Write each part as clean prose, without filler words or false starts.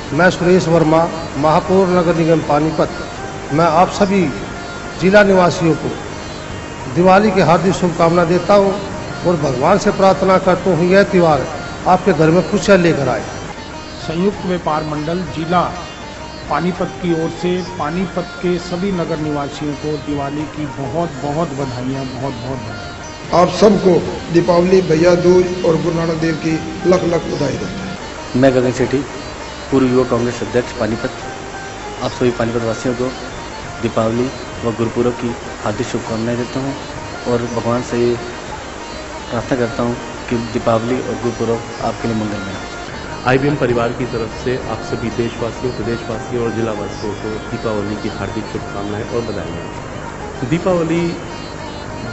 मैं सुरेश वर्मा, महापौर नगर निगम पानीपत। मैं आप सभी जिला निवासियों को दिवाली की हार्दिक शुभकामना देता हूं और भगवान से प्रार्थना करता हूं यह त्यौहार आपके घर में खुशियां लेकर आए। संयुक्त व्यापार मंडल जिला पानीपत की ओर से पानीपत के सभी नगर निवासियों को दिवाली की बहुत बहुत बधाइयाँ, बहुत बहुत बधाई। आप सबको दीपावली, भैया दूज और गुरु नानक देव की लख लख बधाई देता हूँ। मैं गगन सेठी, पूर्व युवा कांग्रेस अध्यक्ष पानीपत, आप सभी पानीपत वासियों को दीपावली व गुरुपुरब की हार्दिक शुभकामनाएं देता हूं और भगवान से प्रार्थना करता हूं कि दीपावली और गुरुपुरब आपके लिए मंगलमय हो। IBM परिवार की तरफ से आप सभी देशवासियों, प्रदेशवासियों और जिलावासियों को दीपावली की हार्दिक शुभकामनाएं और बधाई। दीपावली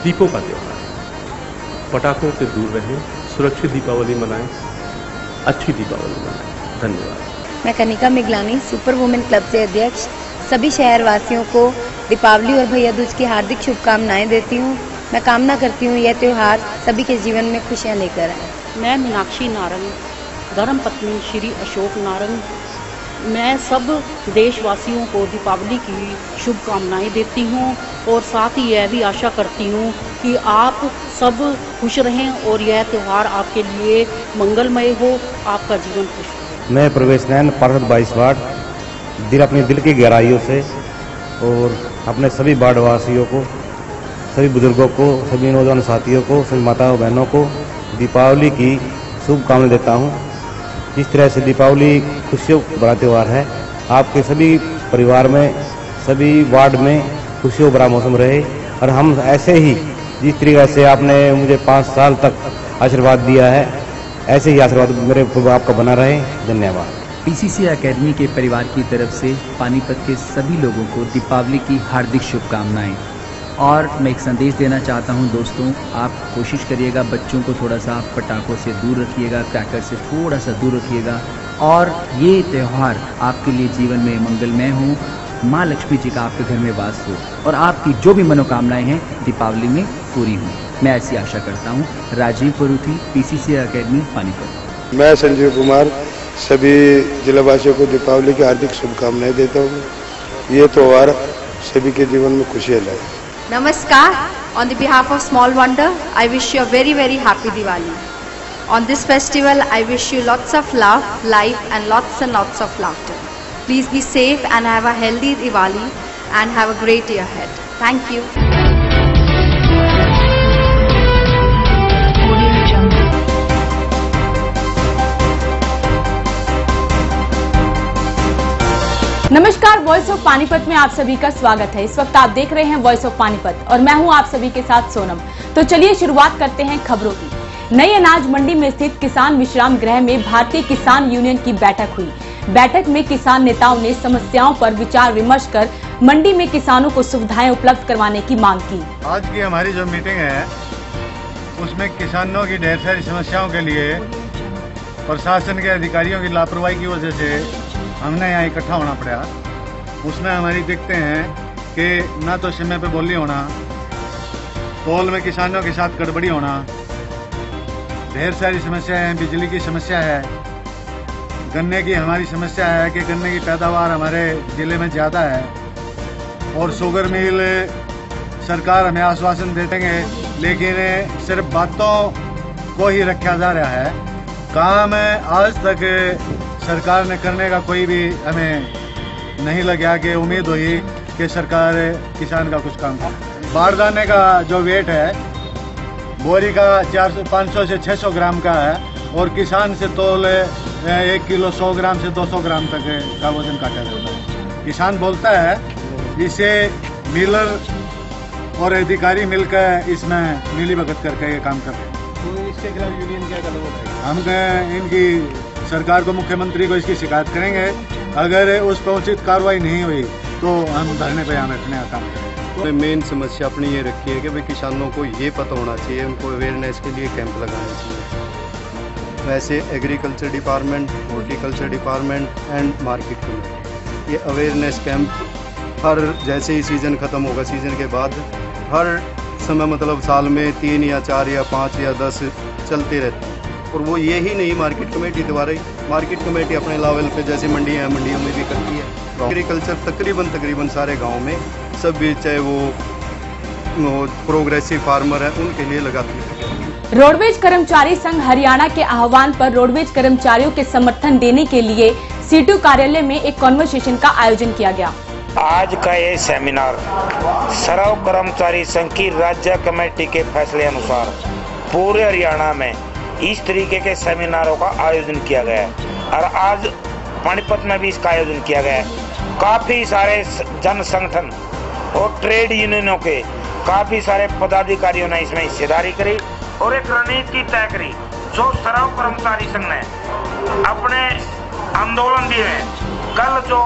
दीपों का त्यौहार है, पटाखों से दूर रहें, सुरक्षित दीपावली मनाएं, अच्छी दीपावली मनाएं। धन्यवाद। मैं Kanika Miglani, super women club से अध्यक्ष, सभी शहरवासियों को दीपावली और भैया दूज की हार्दिक शुभकामनाएं देती हूँ। मैं कामना करती हूँ यह त्यौहार सभी के जीवन में खुशियाँ लेकर आए। मैं मीनाक्षी नारंग, धर्मपत्नी श्री अशोक नारंग, मैं सब देशवासियों को दीपावली की शुभकामनाएं देती हूं और साथ ही यह भी आशा करती हूं कि आप सब खुश रहें और यह त्यौहार आपके लिए मंगलमय हो, आपका जीवन खुश हो। मैं प्रवेश नैन, पार्षद 22 वार्ड, अपने दिल की गहराइयों से और अपने सभी वार्डवासियों को, सभी बुजुर्गों को, सभी नौजवान साथियों को, सभी माताओं बहनों को दीपावली की शुभकामनाएं देता हूं। जिस तरह से दीपावली खुशियों भरा त्यौहार है, आपके सभी परिवार में, सभी वार्ड में खुशियों भरा मौसम रहे और हम ऐसे ही जिस तरीके से आपने मुझे 5 साल तक आशीर्वाद दिया है, ऐसे ही आशीर्वाद मेरे आपका बना रहे। धन्यवाद। PCC एकेडमी के परिवार की तरफ से पानीपत के सभी लोगों को दीपावली की हार्दिक शुभकामनाएं। और मैं एक संदेश देना चाहता हूं दोस्तों, आप कोशिश करिएगा बच्चों को थोड़ा सा पटाखों से दूर रखिएगा, क्रैकर से थोड़ा सा दूर रखिएगा और ये त्यौहार आपके लिए जीवन में मंगलमय हो, माँ लक्ष्मी जी का आपके घर में वास हो और आपकी जो भी मनोकामनाएं हैं दीपावली में पूरी हों। मैं ऐसी आशा करता हूँ। Rajiv Paruthi, PCC academy Panipat. मैं संजीव कुमार, सभी जिलावासियों को दीपावली की हार्दिक शुभकामनाएं देता हूँ। ये त्यौहार सभी के जीवन में खुशियाँ लाए। Namaskar. On the behalf of Small Wonder, I wish you a very, very happy Diwali. On this festival, I wish you lots of love, life and lots of laughter. Please be safe and have a healthy Diwali and have a great year ahead. Thank you. नमस्कार, voice of Panipat में आप सभी का स्वागत है। इस वक्त आप देख रहे हैं वॉइस ऑफ पानीपत और मैं हूं आप सभी के साथ सोनम। तो चलिए शुरुआत करते हैं खबरों की। नई अनाज मंडी में स्थित किसान विश्राम गृह में भारतीय किसान यूनियन की बैठक हुई। बैठक में किसान नेताओं ने समस्याओं पर विचार विमर्श कर मंडी में किसानों को सुविधाएं उपलब्ध करवाने की मांग की। आज की हमारी जो मीटिंग है उसमें किसानों की ढेर सारी समस्याओं के लिए प्रशासन के अधिकारियों की लापरवाही की वजह से हमने यहाँ इकट्ठा होना पड़ा। उसमें हमारी दिक्कतें हैं कि ना तो समय पे बोली होना, पोल में किसानों के साथ गड़बड़ी होना, ढेर सारी समस्या है, बिजली की समस्या है, गन्ने की हमारी समस्या है कि गन्ने की पैदावार हमारे ज़िले में ज़्यादा है और शुगर मिल सरकार हमें आश्वासन देंगे लेकिन सिर्फ बातों को ही रखा जा रहा है। काम आज तक सरकार ने करने का कोई भी हमें नहीं लगा कि उम्मीद हुई कि सरकार किसान का कुछ काम करे। बारदाने का जो वेट है बोरी का 500 से 600 ग्राम का है और किसान से तौल 1 किलो 100 ग्राम से 200 ग्राम तक का वजन काटा जाता है। किसान बोलता है, इसे मिलर और अधिकारी मिलकर इसमें मिलीभगत करके ये काम करते हैं। तो इसके खिलाफ यूनियन क्या कदम उठाएगी? हम इनकी सरकार को, मुख्यमंत्री को इसकी शिकायत करेंगे। अगर उस पर उचित कार्रवाई नहीं हुई तो हम धरने पे यहाँ बैठने का काम करेंगे। तो मेन समस्या अपनी ये रखी है कि भाई किसानों को ये पता होना चाहिए, उनको अवेयरनेस के लिए कैंप लगाना चाहिए। वैसे agriculture department, horticulture department and market committee ये अवेयरनेस कैंप हर जैसे ही सीज़न ख़त्म होगा, सीज़न के बाद हर समय मतलब साल में 3 या 4 या 5 या 10 चलते रहते हैं और वो ये ही नहीं मार्केट कमेटी द्वारा ही, मार्केट कमेटी अपने लेवल पे जैसे मंडियाँ हैं, मंडियों में भी करती है। एग्रीकल्चर तकरीबन सारे गाँव में सब भी, चाहे वो प्रोग्रेसिव फार्मर है, उनके लिए लगाती है। रोडवेज कर्मचारी संघ हरियाणा के आह्वान पर रोडवेज कर्मचारियों के समर्थन देने के लिए सीटू कार्यालय में एक कॉन्वर्सेशन का आयोजन किया गया। आज का ये सेमिनार सरव कर्मचारी संघ की राज्य कमेटी के फैसले अनुसार पूरे हरियाणा में इस तरीके के सेमिनारों का आयोजन किया गया है और आज पानीपत में भी इसका आयोजन किया गया है। काफी सारे जन संगठन और ट्रेड यूनियनों के काफी सारे पदाधिकारियों ने इसमें हिस्सेदारी करी और एक रणनीति तय करी जो सरव कर्मचारी संघ ने अपने आंदोलन दिए हैं। कल जो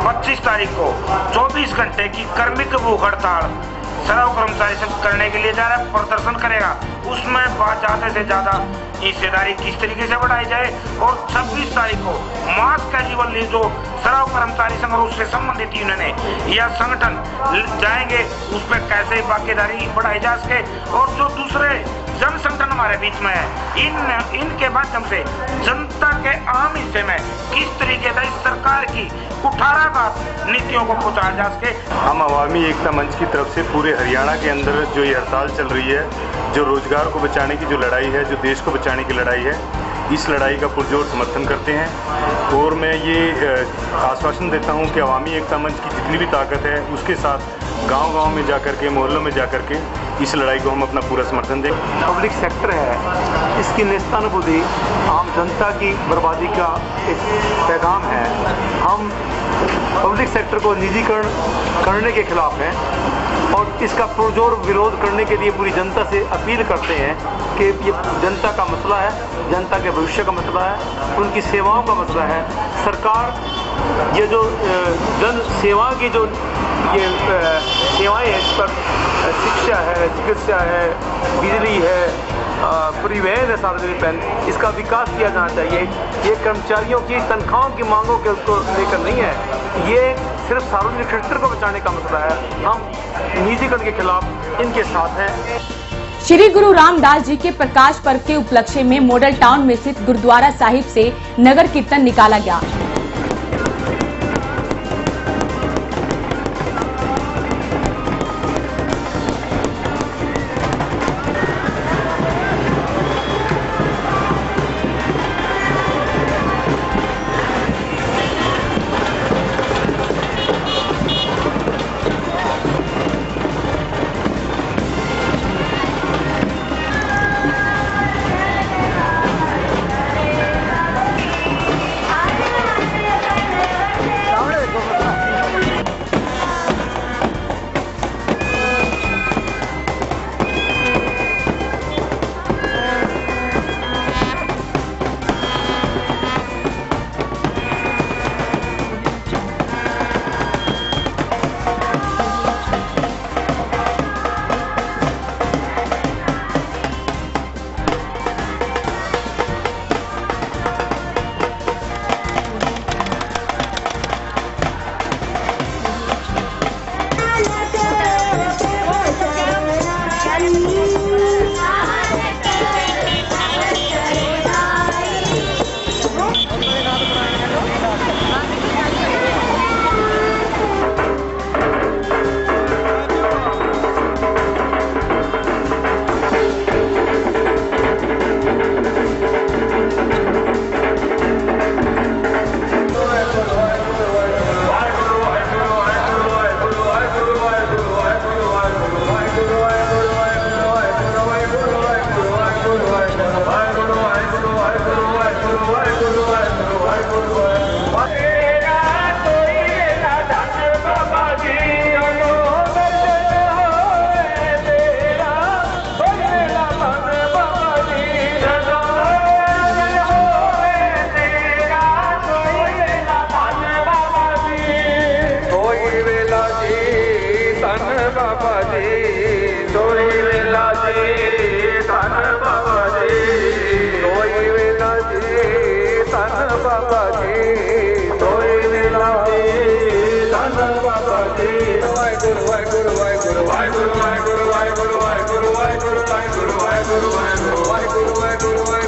25 तारीख को 24 घंटे की कर्मिक भूख हड़ताल सरव कर्मचारी संघ करने के लिए जा रहा है, प्रदर्शन करेगा। उसमें ज्यादा से ज्यादा हिस्सेदारी किस तरीके से बढ़ाई जाए और 26 तारीख को मास कैजुअल लीव जो सरव कर्मचारी संघ और उससे संबंधित यूनियन या संगठन जाएंगे उस पर कैसे भागीदारी बढ़ाई जा सके और जो दूसरे जन संगठन हमारे बीच में है इनके माध्यम से जनता के आम हिस्से में किस तरीके से सरकार की कुठाराघात नीतियों को पहुंचाया जा सके। हम अवामी एकता मंच की तरफ से पूरे हरियाणा के अंदर जो ये हड़ताल चल रही है, जो रोजगार को बचाने की जो लड़ाई है, जो देश को बचाने की लड़ाई है, इस लड़ाई का पुरजोर समर्थन करते हैं और मैं ये आश्वासन देता हूं कि अवामी एकता मंच की जितनी भी ताकत है उसके साथ गांव-गांव में जाकर के, मोहल्लों में जाकर के इस लड़ाई को हम अपना पूरा समर्थन दें। पब्लिक सेक्टर है, इसकी नेस्तानुबुद्धि आम जनता की बर्बादी का एक पैगाम है। हम पब्लिक सेक्टर को निजीकरण करने के खिलाफ हैं और इसका पुरजोर विरोध करने के लिए पूरी जनता से अपील करते हैं कि ये जनता का मसला है, जनता के भविष्य का मसला है, उनकी सेवाओं का मसला है। सरकार ये जो जन सेवा की जो ये सेवाएं हैं, इस पर शिक्षा है, चिकित्सा है, बिजली है, परिवहन है, सार्वजनिक परिवहन, इसका विकास किया जाना चाहिए। ये कर्मचारियों की तनख्वाहों की मांगों के उसको लेकर नहीं है, ये सिर्फ सार्वजनिक क्षेत्र को बचाने का मसला है। हम निजीकरण के खिलाफ इनके साथ हैं। श्री गुरु रामदास जी के प्रकाश पर्व के उपलक्ष्य में मॉडल टाउन में स्थित गुरुद्वारा साहिब से नगर कीर्तन निकाला गया।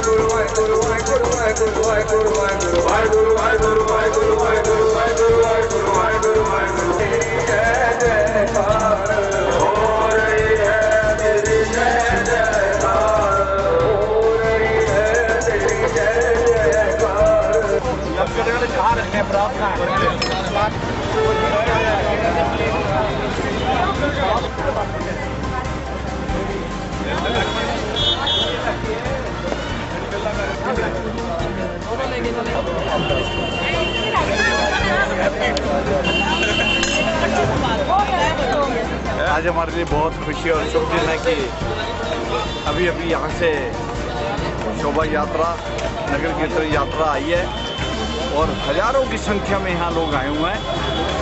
Guru आज हमारे लिए बहुत खुशी और शुभ दिन है कि अभी यहाँ से शोभा यात्रा, नगर कीर्तन यात्रा आई है और हजारों की संख्या में यहाँ लोग आए हुए हैं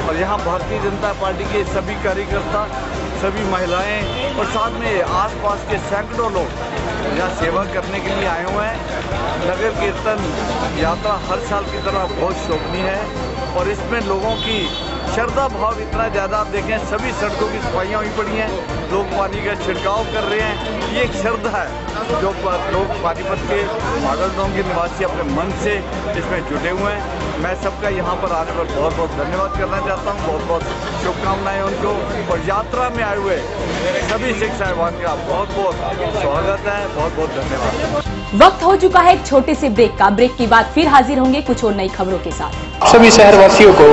और यहाँ भारतीय जनता पार्टी के सभी कार्यकर्ता, सभी महिलाएं और साथ में आसपास के सैकड़ों लोग यहाँ सेवा करने के लिए आए हुए हैं। नगर कीर्तन यात्रा हर साल की तरह बहुत शोभनीय है और इसमें लोगों की श्रद्धा भाव इतना ज़्यादा, आप देखें सभी सड़कों की सफाइयाँ हुई पड़ी हैं, लोग पानी का छिड़काव कर रहे हैं। ये एक श्रद्धा है जो लोग पानीपत के मागलगांव के निवासी अपने मन से इसमें जुटे हुए हैं। मैं सबका यहाँ पर आने पर बहुत बहुत धन्यवाद करना चाहता हूँ, बहुत बहुत शुभकामनाएं उनको और यात्रा में आए हुए सभी सिख साहिबान का बहुत बहुत स्वागत है, बहुत बहुत धन्यवाद। वक्त हो चुका है एक छोटे से ब्रेक का। ब्रेक के बाद फिर हाजिर होंगे कुछ और नई खबरों के साथ। सभी शहरवासियों को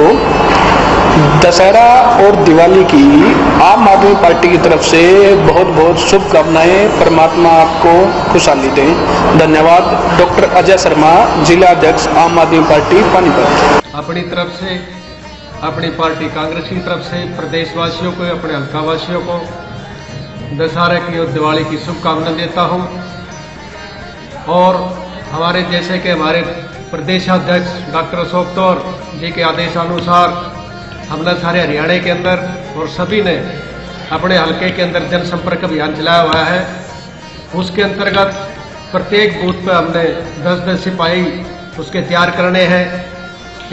दशहरा और दिवाली की आम आदमी पार्टी की तरफ से बहुत बहुत शुभकामनाएं। परमात्मा आपको खुशहाली दें। धन्यवाद। डॉक्टर अजय शर्मा, जिला अध्यक्ष आम आदमी पार्टी पानीपत। अपनी तरफ से, अपनी पार्टी कांग्रेस की तरफ से प्रदेशवासियों को, अपने हल्का वासियों को दशहरा की और दिवाली की शुभकामनाएं देता हूं। और हमारे जैसे कि हमारे प्रदेशाध्यक्ष डॉक्टर अशोक तौर जी के आदेशानुसार हमने सारे हरियाणा के अंदर और सभी ने अपने हलके के अंदर जनसंपर्क अभियान चलाया हुआ है। उसके अंतर्गत प्रत्येक बूथ पर हमने 10-10 सिपाही उसके तैयार करने हैं।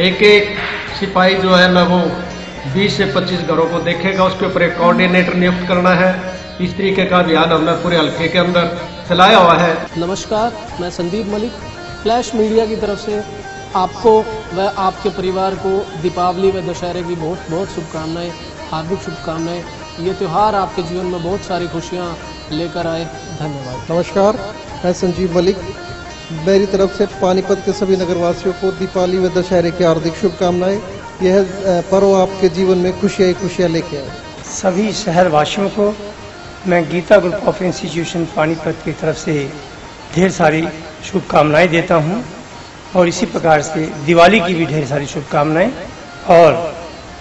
एक एक सिपाही जो है ना वो 20 से 25 घरों को देखेगा, उसके ऊपर एक कोऑर्डिनेटर नियुक्त करना है। इस तरीके का अभियान हमने पूरे हलके के अंदर चलाया हुआ है। नमस्कार, मैं संदीप मलिक, फ्लैश मीडिया की तरफ से आपको व आपके परिवार को दीपावली व दशहरे की बहुत बहुत शुभकामनाएं, हार्दिक शुभकामनाएं। ये त्यौहार आपके जीवन में बहुत सारी खुशियां लेकर आए। धन्यवाद। नमस्कार, मैं संजीव मलिक, मेरी तरफ से पानीपत के सभी नगरवासियों को दीपावली व दशहरे की हार्दिक शुभकामनाएं। यह पर्व आपके जीवन में खुशियां खुशियां लेके आए। सभी शहरवासियों को मैं Geeta group of institution Panipat की तरफ से ढेर सारी शुभकामनाएं देता हूं और इसी प्रकार से दिवाली की भी ढेर सारी शुभकामनाएं। और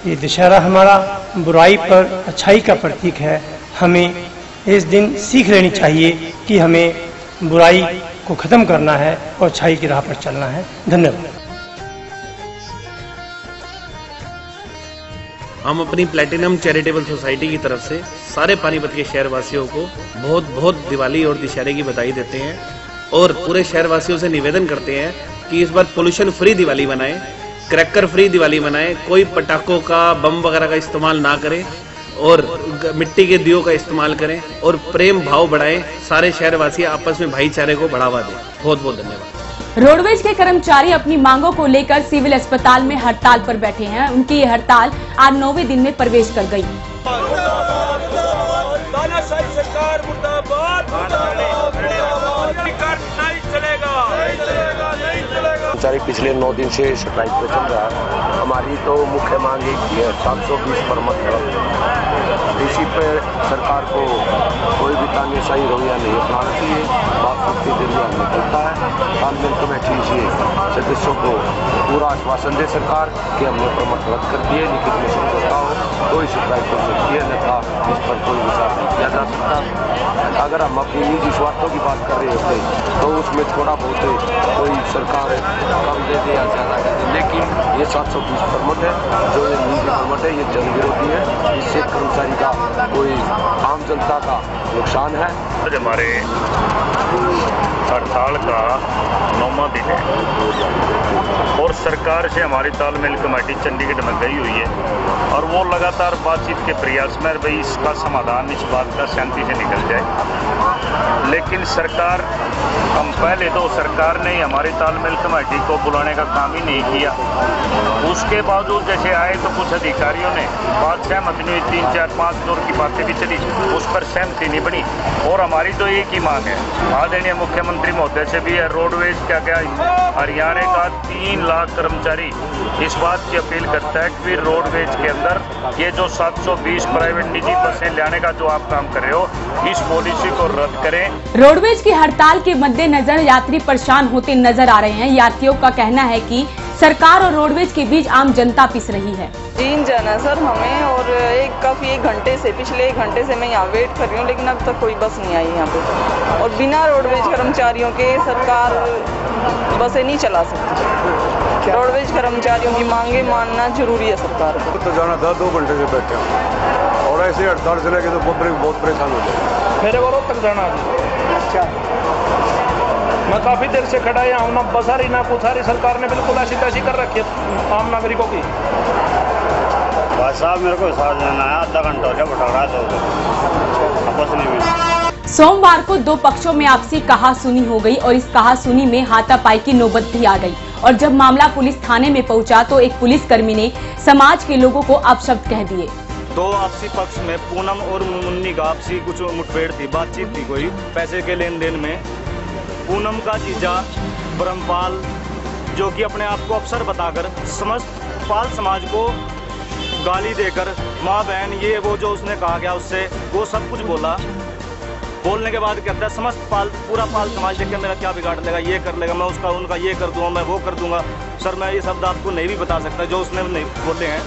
ये दशहरा हमारा बुराई पर अच्छाई का प्रतीक है। हमें इस दिन सीख लेनी चाहिए कि हमें बुराई को खत्म करना है और अच्छाई की राह पर चलना है। धन्यवाद। हम अपनी प्लैटिनम चैरिटेबल सोसाइटी की तरफ से सारे पानीपत के शहरवासियों को बहुत बहुत दिवाली और दशहरे की बधाई देते हैं और पूरे शहरवासियों से निवेदन करते हैं कि इस बार पोल्यूशन फ्री दिवाली मनाएं, क्रैकर फ्री दिवाली मनाएं, कोई पटाखों का, बम वगैरह का इस्तेमाल ना करें और मिट्टी के दियों का इस्तेमाल करें और प्रेम भाव बढ़ाएं। सारे शहरवासी आपस में भाईचारे को बढ़ावा दें। बहुत बहुत धन्यवाद। रोडवेज के कर्मचारी अपनी मांगों को लेकर सिविल अस्पताल में हड़ताल पर बैठे हैं। उनकी ये हड़ताल आज 9वें दिन में प्रवेश कर गई। कर्मचारी पिछले 9 दिन से स्ट्राइक पे चल रहा है। हमारी तो मुख्य मांग एक ही है, 720 पर मत इसी पर सरकार को कोई भी तानाशाही रवैया नहीं अपनाना चाहिए। बात के जरिए निकलता है। तालमेल कमेटी से सदस्यों को पूरा आश्वासन दे सरकार कि हमने परमत रद्द कर दिए, लिखित में समझौता हो तो इस स्ट्राइक हो सकती है, अन्यथा इस पर कोई विचार नहीं किया जा सकता। अगर हम अपनी निजी स्वार्थों की बात कर रहे होते तो उसमें थोड़ा बहुत कोई सरकार कम दे दे या ज़्यादा दे दे, लेकिन ये 720 परमत है जो ये निजी परमत है, ये जन विरोधी है। इससे कर्मचारी का कोई आम जनता का नुकसान है। आज हमारे हड़ताल का 9वां दिन है और सरकार से हमारी तालमेल कमेटी चंडीगढ़ में गई हुई है और वो लगातार बातचीत के प्रयास में भाई इसका समाधान इस बात का शांति से निकल जाए। लेकिन सरकार पहले तो सरकार ने हमारी तालमेल कमेटी को बुलाने का काम ही नहीं किया। उसके बावजूद जैसे आए तो कुछ अधिकारियों ने बात सहमति नहीं हुई, 3, 4, 5 दौर की बातें भी चली, उस पर सहमति नहीं बनी। और हमारी तो एक ही मांग है, आदरणीय मुख्यमंत्री महोदय से भी है, रोडवेज क्या हरियाणा का 3 लाख कर्मचारी इस बात की अपील करता है कि रोडवेज के अंदर ये जो 720 प्राइवेट निजी बसें लाने का जो आप काम कर रहे हो, इस पॉलिसी को रद्द करें। रोडवेज की हड़ताल के मद्देनजर यात्री परेशान होते नजर आ रहे हैं। यात्रियों का कहना है कि सरकार और रोडवेज के बीच आम जनता पिस रही है। तीन जाना सर हमें, और काफी 1 घंटे से, पिछले 1 घंटे से मैं यहाँ वेट कर रही हूँ, लेकिन अब तक कोई बस नहीं आई यहाँ पे। और बिना रोडवेज कर्मचारियों के सरकार बसें नहीं चला सकती। रोडवेज कर्मचारियों की मांगे मानना जरूरी है सरकार को। तो जाना था 2 घंटे से बैठे हैं और ऐसे हड़ताल चलेगी तो पब्लिक बहुत परेशान हो जाएगी। मेरे को रोड तक जाना है। अच्छा, मैं काफी देर से खड़ा यहाँ हूँ, ना बस आ रही ना कुछ आ रही। सरकार ने बिल्कुल ऐसी तैसी कर रखी है आम नागरिकों की। भाई साहब मेरे को साथ जाना है, आधा घंटा हो गया बटोरा तो बस नहीं मिली। सोमवार को 2 पक्षों में आपसी कहासुनी हो गई और इस कहासुनी में हाथापाई की नौबत भी आ गई। और जब मामला पुलिस थाने में पहुंचा तो एक पुलिसकर्मी ने समाज के लोगों को अपशब्द कह दिए। 2 आपसी पक्ष में पूनम और मुन्नी का आपसी कुछ मुठभेड़ थी, बातचीत थी कोई पैसे के लेन देन में। पूनम का जीजा ब्रह्मपाल जो कि अपने आप को अफसर बताकर समस्त पाल समाज को गाली देकर माँ बहन ये वो जो उसने कहा गया उससे वो सब कुछ बोला। बोलने के बाद कहता है समस्त पूरा पाल समाज देख के मेरा क्या बिगाड़ लेगा, ये कर लेगा, मैं उसका उनका ये कर दूंगा, मैं वो कर दूंगा। सर मैं ये शब्द आपको नहीं भी बता सकता जो उसने नहीं बोले हैं,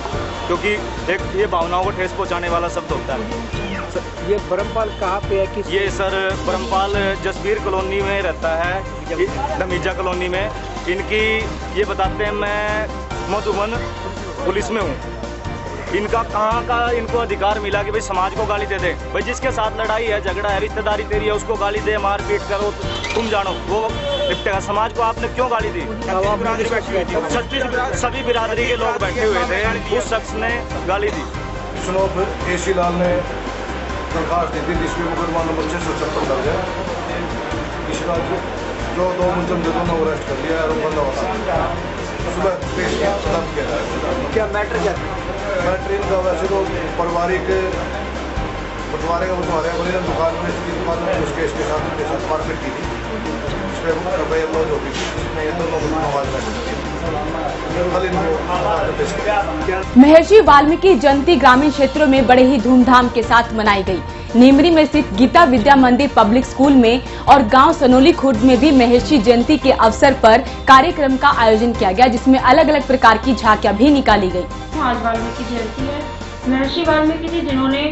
क्योंकि एक ये भावनाओं को ठेस पहुंचाने वाला शब्द होता है। ये ब्रह्मपाल कहाँ पे है? ये सर ब्रह्मपाल जसबीर कॉलोनी में रहता है, धमीजा कॉलोनी में। इनकी ये बताते हैं मैं मधुबन पुलिस में हूँ। इनका कहाँ का इनको अधिकार मिला कि भाई समाज को गाली दे दे? भाई जिसके साथ लड़ाई है, झगड़ा है, रिश्तेदारी तेरी है, उसको गाली दे, मार पीट करो, तुम जानो वो निपटेगा। समाज को आपने क्यों गाली दी? सभी बिरादरी के लोग बैठे हुए थे, उस शख्स ने गाली दी। चुनाव एसी लाल ने दरखास्त दी थी जिसमें मुकदमा नंबर 656 दर्ज है। इसका जो 2 मुलजिम थे दोनों को अरेस्ट कर लिया है और बंदा होगा सुबह पेश किया जाएगा। क्या मैटर क्या मैटर इनका वैसे तो पारिवारिक बंटवारे का बंटवारे बोले दुकान में उस केस के साथ मारपीट की थी, इस पर रवैया लॉज हो गई थी, जिसमें ये दोनों आवाज महर्षि वाल्मीकि जयंती ग्रामीण क्षेत्रों में बड़े ही धूमधाम के साथ मनाई गई। नीमरी में स्थित गीता विद्या मंदिर पब्लिक स्कूल में और गांव सनोली खुर्द में भी महर्षि जयंती के अवसर पर कार्यक्रम का आयोजन किया गया, जिसमें अलग अलग प्रकार की झांकियां भी निकाली गई। आज वाल्मीकि जयंती है। महर्षि वाल्मीकि जी जिन्होंने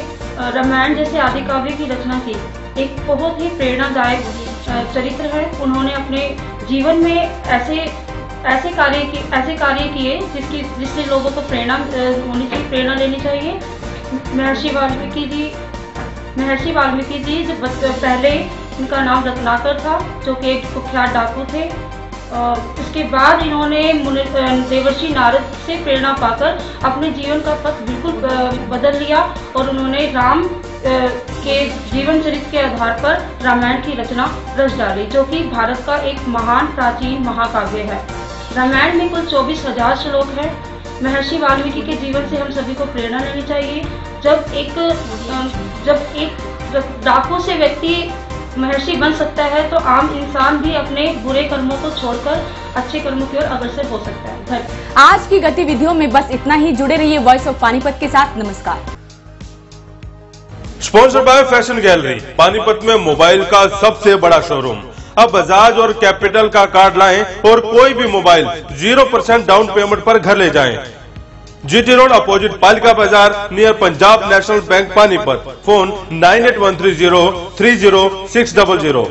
रामायण जैसे आदि काव्य की रचना की, एक बहुत ही प्रेरणादायक चरित्र है। उन्होंने अपने जीवन में ऐसे कार्य किए जिससे लोगों को प्रेरणा होनी चाहिए, प्रेरणा लेनी चाहिए। महर्षि वाल्मीकि जी जब पहले इनका नाम रत्नाकर था, जो कि एक कुख्यात डाकू थे। उसके बाद इन्होंने देवर्षि नारद से प्रेरणा पाकर अपने जीवन का पथ बिल्कुल बदल लिया और उन्होंने राम के जीवन चरित्र के आधार पर रामायण की रचना रच डाली, जो कि भारत का एक महान प्राचीन महाकाव्य है। रामायण में कुल 24,000 श्लोक हैं। महर्षि वाल्मीकि के जीवन से हम सभी को प्रेरणा लेनी चाहिए। जब एक डाकू से व्यक्ति महर्षि बन सकता है तो आम इंसान भी अपने बुरे कर्मों को छोड़कर अच्छे कर्मों की ओर अग्रसर हो सकता है। आज की गतिविधियों में बस इतना ही। जुड़े रहिए वॉइस ऑफ पानीपत के साथ। नमस्कार। Sponsored by fashion gallery, Panipat में मोबाइल का सबसे बड़ा शोरूम। अब बजाज और कैपिटल का कार्ड लाएं और कोई भी मोबाइल 0% डाउन पेमेंट पर घर ले जाएं। GT road opposite Palika Bazaar near Punjab National Bank Panipat. Phone 9813030600।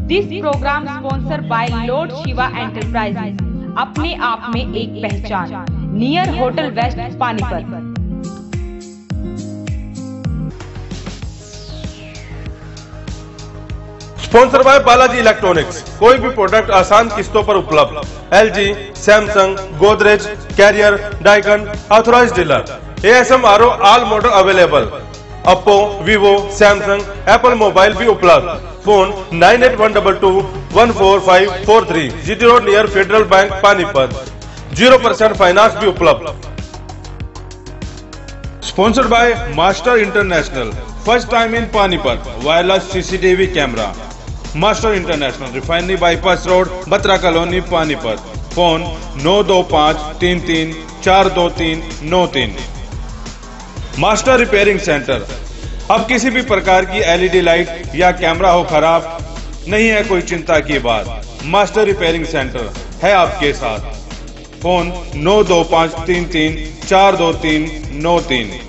This programme sponsor by Lord Shiva enterprises, अपने आप में एक पहचान, near hotel west Panipat. Sponsor by Balaji electronics. कोई भी प्रोडक्ट आसान किस्तों पर उपलब्ध। LG, Samsung, Godrej, Carrier, Daikin, authorised dealer. ASMRO all model available. Oppo, Vivo, Samsung, Apple mobile भी उपलब्ध। Phone 9812214543, GT road near Federal Bank Panipat. 0% finance भी उपलब्ध। Sponsored by master international, first time in Panipat, wireless CCTV camera. Master international, refinery bypass road, Batra colony, Panipat. Phone 9253342393। Master repairing centre. अब किसी भी प्रकार की LED light या कैमरा हो खराब, नहीं है कोई चिंता की बात, मास्टर रिपेयरिंग सेंटर है आपके साथ। फोन 9253342393।